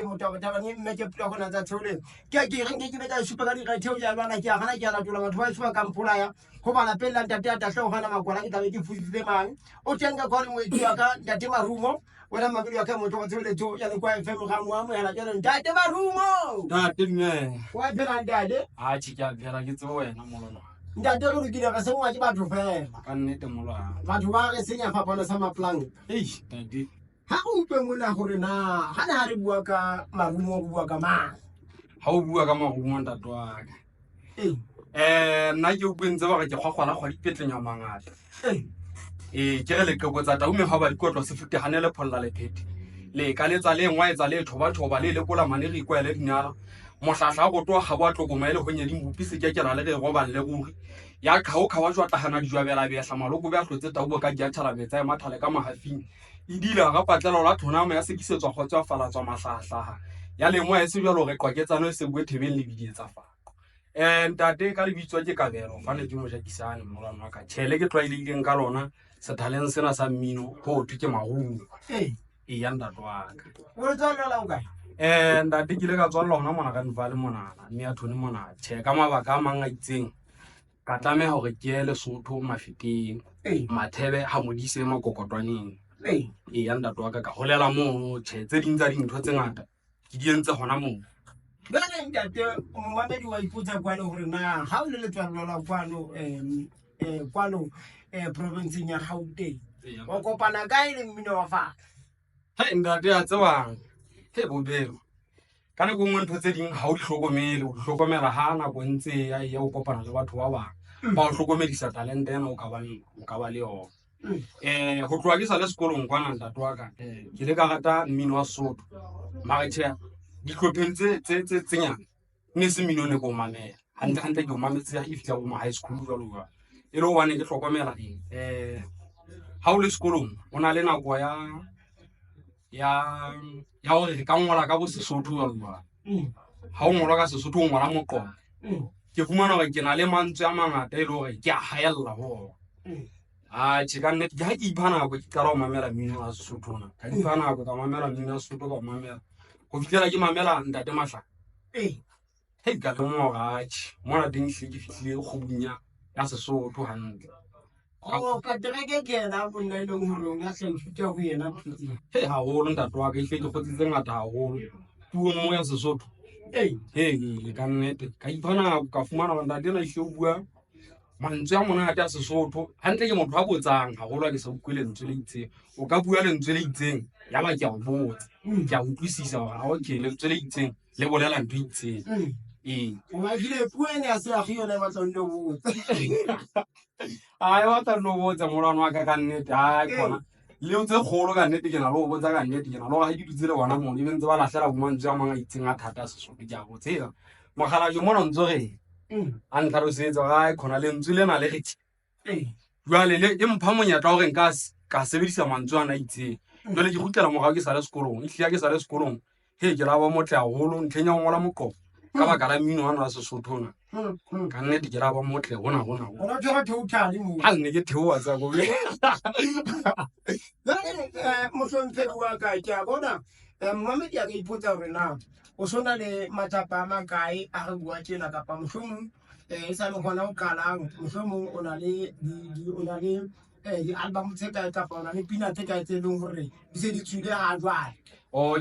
motho ba ni mme ke pula gona tsa tshole ke reng ke betsa supa ka di ga theo ya lwana ke a gana ke a latola batho ba supa ka mpula ya go bala pela ntate a tla gana makwala ke tabe ke fusitse mang o tsenga gore mo itwa ka ntate Marumo wena mabili ya kama motho wa tshole tso ya le kwa FM ga mo amo ya la jana ntate Marumo ntate mme wa phela ndade a tshika phela ke tso wena mololo ntate go dikile ka se ngwa ke batho fela ka nnete mololo batho ba re senya fapana sa maplang ntate ha o utlwe mona gore na ha na re bua ka Marumo o bua ka mang ha o bua ka Marumo ntate wa ka nna ke o bentse ba ke kgwakgwala kgwa dipetlenya mangata ke re le ke botsa ta ume ha ba dikotlo se fute hanele pholla le phete le ka letsa le ngwa etsa le thoba le kola mane re ikwele dinyala mohlahla go twa ga ba tlokoma ile go nye di mbupi se ke ra le re go ba le ruri ya khao khawa jwa tahana dijwa bela be hla maloko be a hlotse taubo ka dia thala betsa e mathale ka mahafing idila ga patlelo la thonama ya sekisetswa kgotswa falatswa mahlahla ya le ngwa e se jwa lo re kwaketsano se bue thebeng le bidietsa fa ntate ka le bitswa ke Kabelo fane ke mo jakisane molwana ka tshele ke tlwaileng ka lona se talent sena sa mmino ho thwe ke Marumo ya ndatwaka o tsala la o kae ntate ke le ka tswalla hona mona ka Nvale mona mme a thone mona tshe ka mabaka a mang a itseng ka tlameha hore ke ele Sotho mafeteng mathebe ha modise makokotwaneng ya ndatwaka ka holela mo tshe tse ding tsa dintho tse ngata ke di entse hona mo bana ntate mamedi wa iputsa kwano gore na ha o le letswalo la kwano province ya Gauteng o kopana kae le mmino wa fa ntate a tsewang bobelo ka nako nngwe ntho tse ding ha o di hlokomela ha nako ntse ya o kopana le batho ba bang ba o hlokomedisa talent ena o ka ba le yona go tloa ke sa le sekolong kwana ntate wa ka ke le ka rata mmino wa Sotho mara tjhe dihlopheng tse nyana ne se mmino ne ko mamela hantle ke o mametse ya ifitla go ma high school jalo e le one ke hlokomela ha o le sekolong o na le nako ya hore re ka ngola ka bo Sesotho jalo ha o ngola ka Sesotho o ngola moqomo ke fumana hore ke na le mantswe a mangata e le hore ke a haella ho tjhe ka nnete ke ha ke ipha nako ke qala ho mamela mmino wa Sesotho na ka ipha nako ka mamela mmino wa Sesotho ka mamela go fitlela ke mamela ntate Mahla ka le mo gatši mona teng hle ke fihlile kgobunya ya Sesotho hantle ka tereke ke ena bonna ile ngolong ya hlenthuta go yena haholo ntate wa ka ihle ke kgotsitse ngata haholo puo mo ya Sesotho ka nnete ka ipha nako ka fumana hore ntate na ihle o bua mantswe a monate a Sesotho hantle ke motho a botsang haholo a ke sa utlwe lentswe le itseng o ka bua lentswe le itseng ya ba ke a o botsa ke a utlwisisa hore okay lentswe le itseng le bolela ntho e itseng o ba dile puo ene ya se a yona ba tla ndo botsa wa tla no botsa molwana wa ka nnete kona le o tse kgolo ka nnete ke na le o botsa ka nnete ke na le ga ke dutse le bona mo e bentse ba lahlela bo mantswe a mang a itseng a thata Sesotho ke a botsela mogala jo mona ntse re a ntlhalosetsa ga khona lentswe le na le re jwale le e mpha monyetla hore ka sebedisa mantswe ana itseng jwale ke gutlela mogao ke sa le sekolong ke sa le sekolong ke la ba motle haholo ntlheng ya go ngola moqomo ka baka la mmino wa Sesotho na ka nnete ke la ba motle hona ona tshwara theothale mo ha ne ke theoa tsa go mohlompe wa ka ke a bona Mamedi a ka ipotsa hore na o sona le matsapa a makae a re bua tjena kapa mohlomong e sa le gona o qalang mohlomong o na le di-album tse kae kapa o na le pina tse kae tse leng hore di se di tswile ha jwale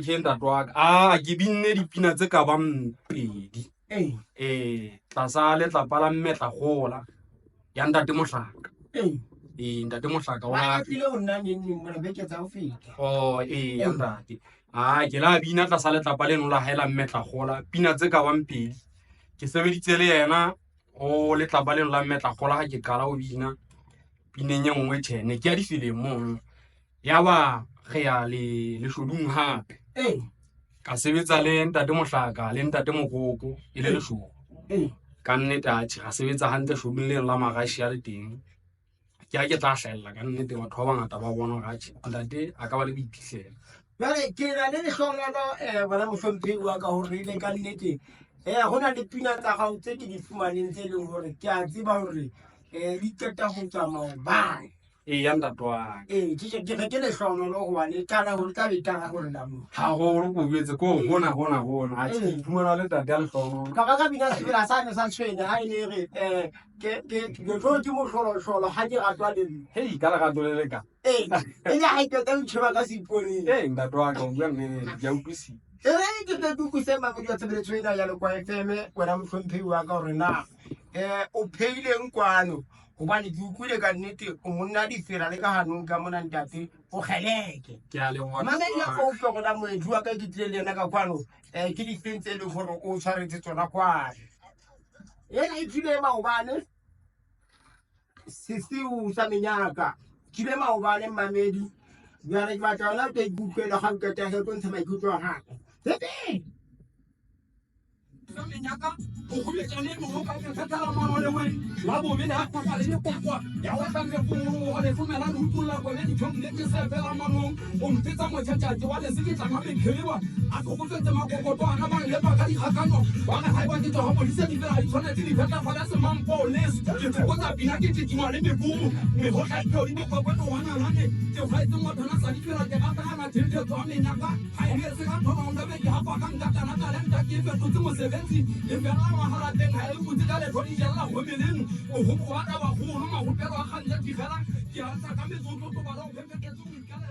ke ntate wa ka ke binne dipina tse ka bang 2 tlasa letlapa la Mmetlagola ya ntate Mohlaka ntate Mohlaka wa tlile o nna neng mo beke tsa ho feta ya ntate ke la bina tlasa letlapa leno la haela Mmetlagola pina tse ka bang 2 ke sebeditse le yena o letlapa leno la Mmetlagola ha ke qala o bina pineng ye nngwe tshene ke ya difilemong ya ba ge ya le shodung hape ka sebetsa le ntate Mohlaka le ntate Mokoko e le leshogo ka nnete ga sebetsa hantle shodung le la Magashi ya le teng ke tla hlahella ka nnete batho ba bangata ba bona gatši ntate a ka ba le boiphihlelo jwale ke na le lehlongelo bona mohlomphehi wa ka hore ile ka nnete go na le pina tsa gago tse ke di fumaneng tse leng hore ke a tseba hore di qeta go tswa maobane eya ntate wa ka ke re ke lehlohonolo gobane tala gore tla betala gore namo gagolo ko betse ko gona a ke iphumana le tate ya lehlohonolo ka bina sebela sane sa tshwene ga e ne re ketlo ke motlholotlholo ga ke ratwa le nna hei ka legato le leka e le ga iketa ditšheba ka seiponeng ntate wa ka o bua nnenene ke a utlwisisa ke kuse mabedi a tshebeletso ena ya Lekwa FM wena motlhomphehi wa ka gore na o phehileng kwano gobane ke utlwile ka nnete o monna difera le ka ganong ka mona ntate o kgeleke ke a lengwa mamedi a faufe gona moedi wa ka ke tlile le ena ka kwano ke difeng tse e leng gore o tshwaretse tsona kwano ena e tlile maobane sesiu sa menyaka tlile maobane mamedi jale ke batla ona ke ikutlwela ga nketa ge tlo ntsha maikutlo a gago menyaka o gobetsane mo ka tsetela mano le we la bo bele a kwa le kopwa ya wa tsa go go le fumela le utula go le ditšhong le ke se fela mano o mpetsa motshatšatši wa le se ke tla mabe kheliwa a go go tsetse makokoto ana ba le ba ka di kgakano ba ga ba ke tlo go disa di fela di tshwanetse di feta fa se mampo le ke go tsa bina ke tšhima le mebumo me go tla tlo di go go wana lane ke ga itse mo thana sa di fela ke ga ta na tšhile tlo menyaka ga e se ka thona nda be ke ha pa ka nka na talenta ke fe totse mo seventy e fela mahala teng ha e botse ka le thodi jella go meleng o go ba ka ba go no ma go pela ga ntse di fela ke a tsa ka metso to ba lo ke ke tso ikala